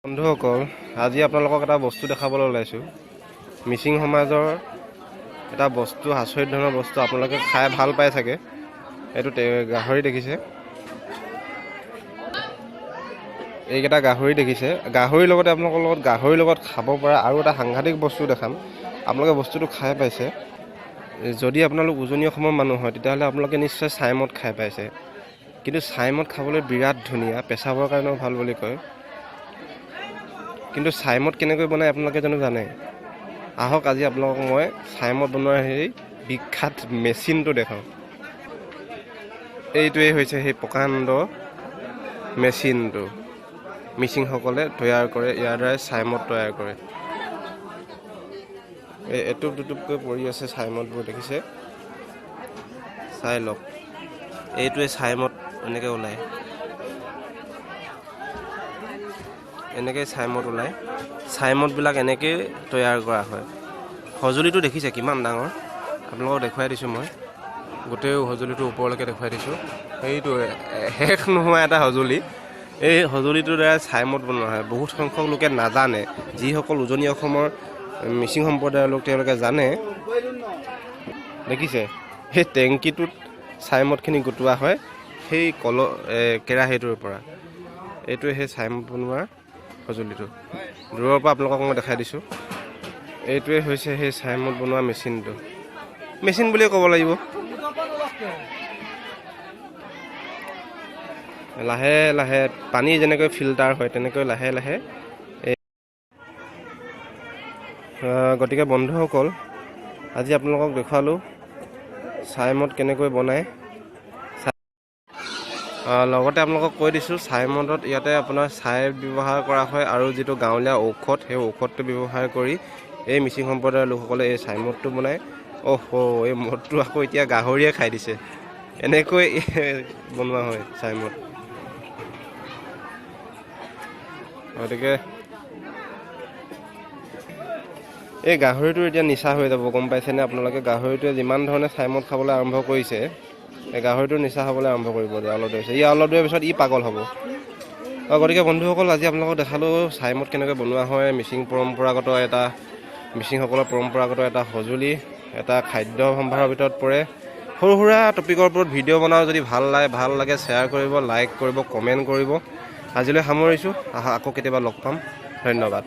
বন্ধুসকল, আজি আপোনালোকক এটা বস্তু দেখাবলৈ ওলাইছোঁ। মিচিং সমাজৰ এটা বস্তু, আচৰিত ধৰণৰ বস্তু। আপোনালোকে খাই ভাল পায় চাগে। এইটো গাহৰি দেখিছে, এইকেইটা গাহৰি দেখিছে। গাহৰিৰ লগতে আপোনালোকৰ গাহৰিৰ লগত খাব পৰা আৰু এটা সাংঘাতিক বস্তু দেখাম। আপোনালোকে বস্তুটো খাই পাইছে। যদি আপোনালোক উজনি অসমৰ মানুহ হয় তেতিয়াহ'লে আপোনালোকে নিশ্চয় চাইমদ খাই পাইছে। কিন্তু চাইমদ খাবলৈ বিৰাট ধুনীয়া, পেচাবৰ কাৰণেও ভাল বুলি কয়। কিন্তু চাইমদ কেনেকৈ বনায় আপোনালোকে জানো জানে? আহক আজি আপোনালোকক মই চাইমদ বনোৱাৰ সেই বিখ্যাত মেচিনটো দেখাওঁ। এইটোৱেই হৈছে সেই প্ৰকাণ্ড মেচিনটো। মিচিংসকলে তৈয়াৰ কৰে, ইয়াৰ দ্বাৰাই চাইমদ তৈয়াৰ কৰে। এই এটুপ দুটুপকৈ পৰি আছে চাইমদবোৰ, দেখিছে? চাই লওক, এইটোৱে চাইমদ এনেকৈ ওলায়। এনেকৈ চাইমদ ওলায়। চাইমদবিলাক এনেকৈ তৈয়াৰ কৰা হয়। সঁজুলিটো দেখিছে কিমান ডাঙৰ? আপোনালোকক দেখুৱাই দিছোঁ মই। গোটেই সঁজুলিটো ওপৰলৈকে দেখুৱাই দিছোঁ। সেইটো শেষ নোহোৱা এটা সঁজুলি। এই সঁজুলিটোৰ দ্বাৰা চাইমদ বনোৱা হয়। বহুত সংখ্যক লোকে নাজানে। যিসকল উজনি অসমৰ মিচিং সম্প্ৰদায়ৰ লোক তেওঁলোকে জানে। দেখিছে, সেই টেংকিটোত চাইমদখিনি গোটোৱা হয় সেই কেৰাহীটোৰ পৰা। এইটোৱে সেই চাইমদ বনোৱাৰ সঁজুলিটো। দূৰৰ পৰা আপোনালোকক মই দেখাই দিছোঁ। এইটোৱে হৈছে সেই চাইমদ বনোৱা মেচিনটো। মেচিন বুলিয়ে ক'ব লাগিব। লাহে লাহে পানী যেনেকৈ ফিল্টাৰ হয় তেনেকৈ লাহে লাহে গতিকে বন্ধুসকল, আজি আপোনালোকক দেখুৱালোঁ চাইমদ কেনেকৈ বনায়। লগতে আপোনালোকক কৈ দিছোঁ, চাইমদত ইয়াতে আপোনাৰ ছাই ব্যৱহাৰ কৰা হয় আৰু যিটো গাঁৱলীয়া ঔষধ, সেই ঔষধটো ব্যৱহাৰ কৰি এই মিচিং সম্প্ৰদায়ৰ লোকসকলে এই চাইমদটো বনায়। এই মদটো আকৌ এতিয়া গাহৰিয়ে খাই দিছে। এনেকৈ বনোৱা হয় চাইমদ। গতিকে এই গাহৰিটো এতিয়া নিচা হৈ যাব, গম পাইছেনে আপোনালোকে? গাহৰিটোৱে যিমান ধৰণে চাইমদ খাবলৈ আৰম্ভ কৰিছে, এই গাহৰিটো নিচা হ'বলৈ আৰম্ভ কৰিব যে অলপ দেৰি পিছত। অলপ দেৰিৰ পিছত পাগল হ'ব। গতিকে বন্ধুসকল, আজি আপোনালোকক দেখালোঁ চাইমদ কেনেকৈ বনোৱা হয়। মিচিংসকলৰ পৰম্পৰাগত এটা সঁজুলি, এটা খাদ্য সম্ভাৰৰ ভিতৰত পৰে। সৰু সুৰা টপিকৰ ওপৰত ভিডিঅ' বনাওঁ। যদি ভাল লাগে শ্বেয়াৰ কৰিব, লাইক কৰিব, কমেণ্ট কৰিব। আজিলৈ সামৰিছোঁ। আকৌ কেতিয়াবা লগ পাম। ধন্যবাদ।